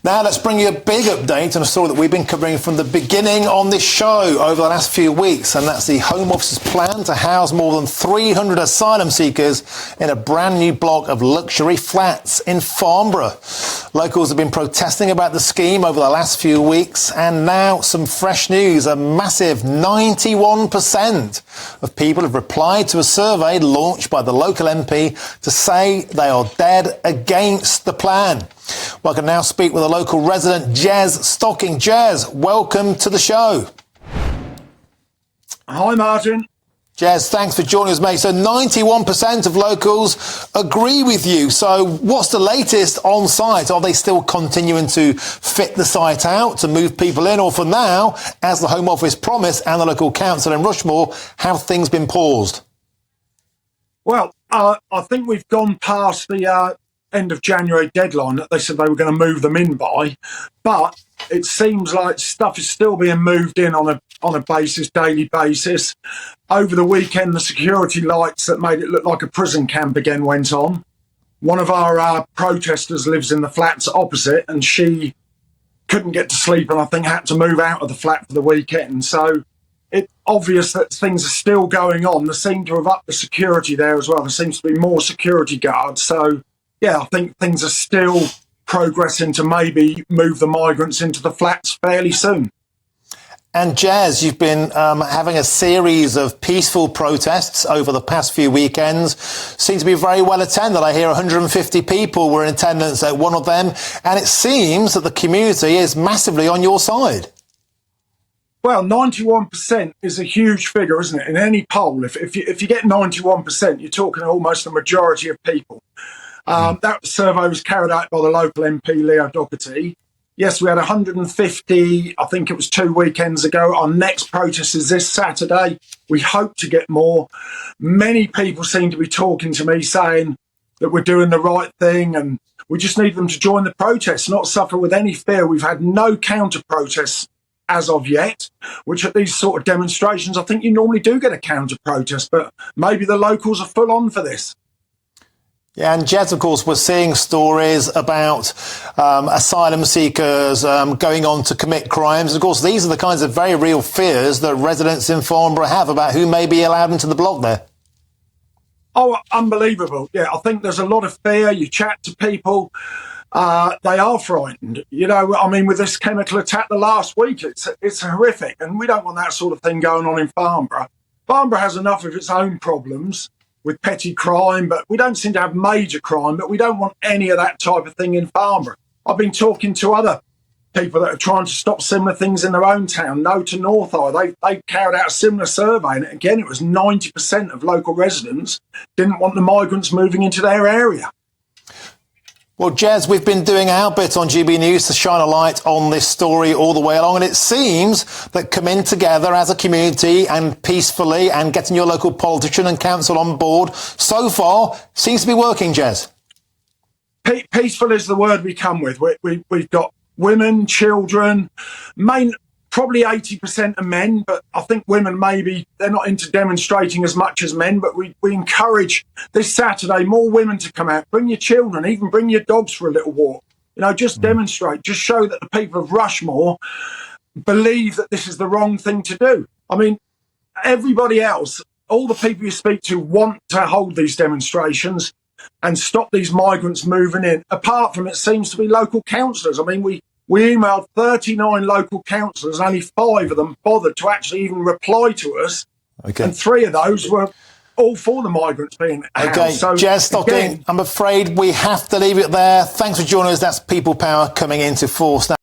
Now let's bring you a big update on a story that we've been covering from the beginning on this show over the last few weeks, and that's the Home Office's plan to house more than 300 asylum seekers in a brand new block of luxury flats in Farnborough. Locals have been protesting about the scheme over the last few weeks, and now some fresh news. A massive 91% of people have replied to a survey launched by the local MP to say they are dead against the plan. Well, I can now speak with a local resident, Jez Stocking. Jez, welcome to the show. Hi, Martin. Jez, thanks for joining us, mate. So 91% of locals agree with you. So what's the latest on site? Are they still continuing to fit the site out, to move people in? Or for now, as the Home Office promised and the local council in Rushmore, have things been paused? Well, I think we've gone past the end of January deadline that they said they were going to move them in by, but it seems like stuff is still being moved in on a daily basis. Over the weekend, the security lights that made it look like a prison camp again went on. One of our protesters lives in the flats opposite, and she couldn't get to sleep and I think had to move out of the flat for the weekend. So it's obvious that things are still going on. They seem to have upped the security there as well. There seems to be more security guards. So yeah, I think things are still progressing to maybe move the migrants into the flats fairly soon. And Jez, you've been having a series of peaceful protests over the past few weekends. Seem to be very well attended. I hear 150 people were in attendance at one of them, and it seems that the community is massively on your side. Well, 91% is a huge figure, isn't it? In any poll, if you get 91%, you're talking almost the majority of people. That survey was carried out by the local MP, Leo Doherty. Yes, we had 150, I think it was 2 weekends ago. Our next protest is this Saturday. We hope to get more. Many people seem to be talking to me saying that we're doing the right thing and we just need them to join the protest, not suffer with any fear. We've had no counter-protests as of yet, which at these sort of demonstrations, I think you normally do get a counter-protest, but maybe the locals are full on for this. Yeah, and Jez, of course, we're seeing stories about asylum seekers going on to commit crimes. Of course, these are the kinds of very real fears that residents in Farnborough have about who may be allowed into the block there. Oh, unbelievable. Yeah, I think there's a lot of fear. You chat to people, they are frightened. You know, I mean, with this chemical attack the last week, it's horrific, and we don't want that sort of thing going on in Farnborough. Farnborough has enough of its own problems with petty crime, but we don't seem to have major crime, but we don't want any of that type of thing in Farnborough. I've been talking to other people that are trying to stop similar things in their own town. No to North Eye. They carried out a similar survey, and again, it was 90% of local residents didn't want the migrants moving into their area. Well, Jez, we've been doing our bit on GB News to shine a light on this story all the way along, and it seems that coming together as a community and peacefully and getting your local politician and council on board so far seems to be working, Jez. Peaceful is the word we come with. We've got women, children, probably 80% are men, but I think women maybe they're not into demonstrating as much as men, but we encourage this Saturday more women to come out. Bring your children, even bring your dogs for a little walk. You know, just demonstrate, just show that the people of Rushmore believe that this is the wrong thing to do. I mean, everybody else, all the people you speak to want to hold these demonstrations and stop these migrants moving in. Apart from, it seems to be local councillors. I mean, we emailed 39 local councillors, and only 5 of them bothered to actually even reply to us. Okay. And 3 of those were all for the migrants being housed. Okay, so, Jez Stocking, I'm afraid we have to leave it there. Thanks for joining us. That's People Power coming into force now.